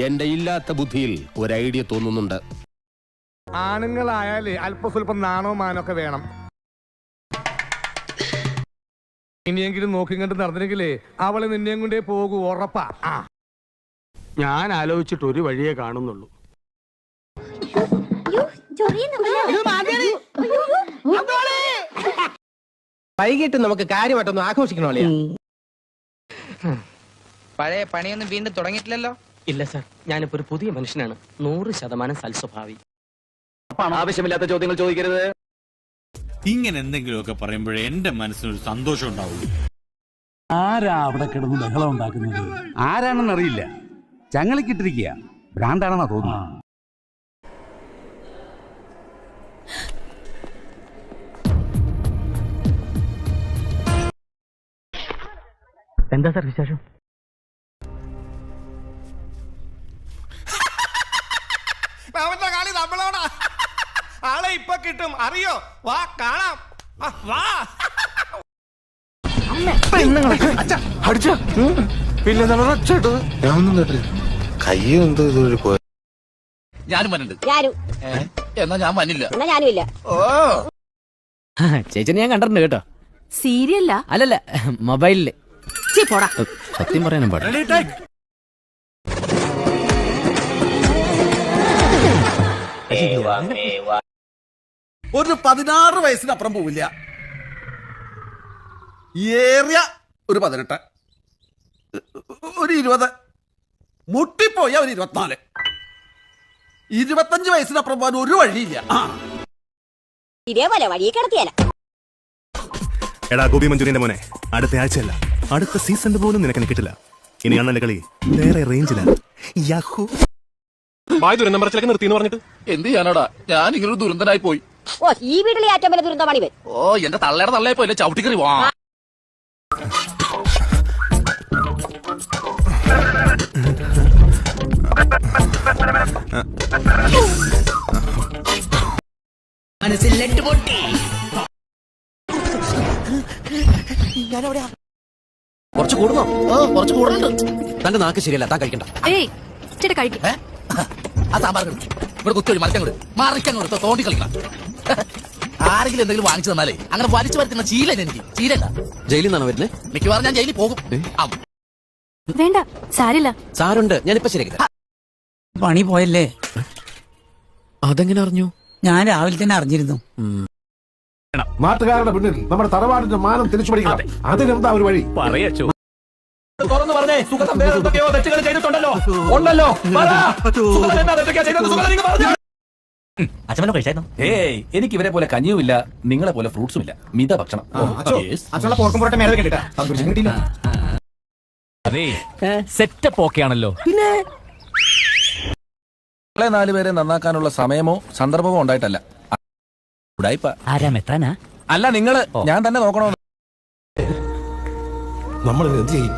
എന്റെ ഇല്ലാത്ത ബുദ്ധിയിൽ ഒരു ഐഡിയ തോന്നുന്നുണ്ട്. ആണുങ്ങളായാലേ അല്പ സ്വല്പം നാണോ മാനൊക്കെ വേണം. ഇനിയെങ്കിലും നോക്കിങ്ങോട്ട് നടന്നില്ലെങ്കിലേ അവള് നിന്നെയും കൊണ്ടേ പോകൂ, ഉറപ്പാ. ഞാൻ ആലോചിച്ചിട്ട് ഒരു വഴിയേ കാണുന്നുള്ളൂ. വൈകിട്ട് നമുക്ക് കാര്യമായിട്ടൊന്നും ആഘോഷിക്കണമല്ലേ? പഴയ പണിയൊന്നും വീണ്ടും തുടങ്ങിയിട്ടില്ലല്ലോ? ഇല്ല സർ, ഞാനിപ്പോ ഒരു പുതിയ മനുഷ്യനാണ്. 100% സൽസ്വഭാവി. ആവശ്യമില്ലാത്ത ചോദ്യങ്ങൾ ചോദിക്കരുത്. ഇങ്ങനെ എന്തെങ്കിലുമൊക്കെ പറയുമ്പോഴേ എന്റെ മനസ്സിനൊരു സന്തോഷം ഉണ്ടാവുള്ളൂ. ആരാ അവിടെ കിടന്ന് ബഹളം ഉണ്ടാക്കുന്നത്? ആരാണെന്നറിയില്ല. ചങ്ങലക്കിട്ടിരിക്കുക. ഭ്രാന്താണെന്നാ തോന്നുന്നു. എന്താ സർ വിശേഷം? അവന്റെ കളി നമ്മളോടാ. ആളെ ഇപ്പൊ കിട്ടും, അറിയോ? വാ കാണാം, വാ. പിന്നെ ഞാനൊന്നും കേട്ടില്ല. കയ്യെന്തോ ഇതൊരു പോയ. ഞാനും വന്നിട്ടുണ്ട്. എന്നാ ഞാൻ വന്നില്ല. ഞാനുമില്ല. ചേച്ചി ഞാൻ കണ്ടിട്ടുണ്ട് കേട്ടോ. സീരിയല്ല അല്ലല്ല, മൊബൈലില്. പോടാ. സത്യം പറയാനും പാടില്ല. ഒരു 16 വയസ്സിനപ്പുറം പോവില്ല. ഏറിയ ഒരു 18, ഒരു 20, മുട്ടിപ്പോയ ഒരു 24, 25 വയസ്സിനപ്പുറം പോകാൻ ഒരു വഴിയില്ല. ഇതേപോലെ വഴിയെ കിടത്തിയാല. എടാ ഗോപി മഞ്ജുരിന്റെ മോനെ, അടുത്ത ആഴ്ചയല്ല അടുത്ത സീസണിൽ പോലും നിനക്ക് കിട്ടില്ല. ഇനി അണ്ണന്റെ കളി വേറെ റേഞ്ചിലാണ്. നിർത്തി പറഞ്ഞിട്ട് എന്ത് ചെയ്യാനാടാ, ഞാൻ ഇങ്ങനൊരു ദുരന്തനായി പോയി. ഓ, ഈ വീട്ടിലെ ഏറ്റവും വലിയ ദുരന്തമാണ് ഇവൻ. ഓ, എന്റെ തള്ളയുടെ തള്ളയെ പോയില്ലേ ചവിട്ടിക്കറി. വാ കുറച്ച് കൂടുന്നോ? കുറച്ച് കൂടുന്നുണ്ട്. തന്റെ നാക്ക് ശരിയല്ല, താൻ കഴിക്കണ്ട. ആ സാമ്പാർ ഇവിടെ കുത്തി മറിക്കാൻ കൊടു, മറിക്കാൻ കൊടുത്തോ, തോണ്ടി കളിക്കണം. ആരെങ്കിലും എന്തെങ്കിലും വാങ്ങിച്ചു തന്നാലേ അങ്ങനെ വലിച്ചു വരുത്തുന്ന ചീലല്ല എനിക്ക്. ചീലല്ല. ജയിലിൽ നിന്നാണ് വരുന്നത്? മിക്കവാറും ഞാൻ ജയിലിൽ പോകും. വേണ്ട, സാരില്ല. സാറുണ്ട്, ഞാനിപ്പോ ശരിയാക്കി. പണി പോയല്ലേ? അതെങ്ങനെ അറിഞ്ഞു? ഞാൻ രാവിലെ തന്നെ അറിഞ്ഞിരുന്നു. നാട്ടുകാരുടെ മുന്നിൽ നമ്മുടെ തറവാടിന്റെ മാനം തിരിച്ചു പിടിക്കണം. അതിനെന്താ ഒരു വഴി? തുറന്നു പറഞ്ഞേ, സുഗതം വേറെ എന്തൊക്കെയോ തെറ്റുകൾ ചെയ്തിട്ടുണ്ടല്ലോ. ഉണ്ടല്ലോ. അച്ഛനോ കഴിച്ചായിരുന്നു? ഏയ്, എനിക്ക് ഇവരെ പോലെ കഞ്ഞിയുമില്ല, നിങ്ങളെ പോലെ ഫ്രൂട്ട്സും ഇല്ല. മിത ഭക്ഷണം. അതെ, സെറ്റപ്പ് ഓക്കെ ആണല്ലോ. പിന്നെ 4 പേരെ നന്നാക്കാനുള്ള സമയമോ സന്ദർഭമോ ഉണ്ടായിട്ടല്ല. ആരാമെത്താനാ? അല്ല, നിങ്ങള്. ഞാൻ തന്നെ നോക്കണോ? നമ്മൾ എന്ത് ചെയ്യും?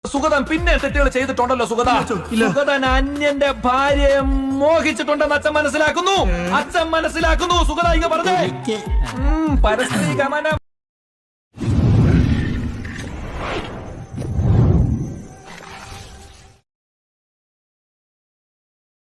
സുഗതൻ പിന്നെ തെറ്റുകൾ ചെയ്തിട്ടുണ്ടല്ലോ. സുഗതൻ അന്യന്റെ ഭാര്യയെ മോഹിച്ചിട്ടുണ്ടെന്ന് അച്ഛൻ മനസ്സിലാക്കുന്നു. സുഗത ഇങ്ങ പറഞ്ഞേ, പരസ്ത്രീ ഗമനം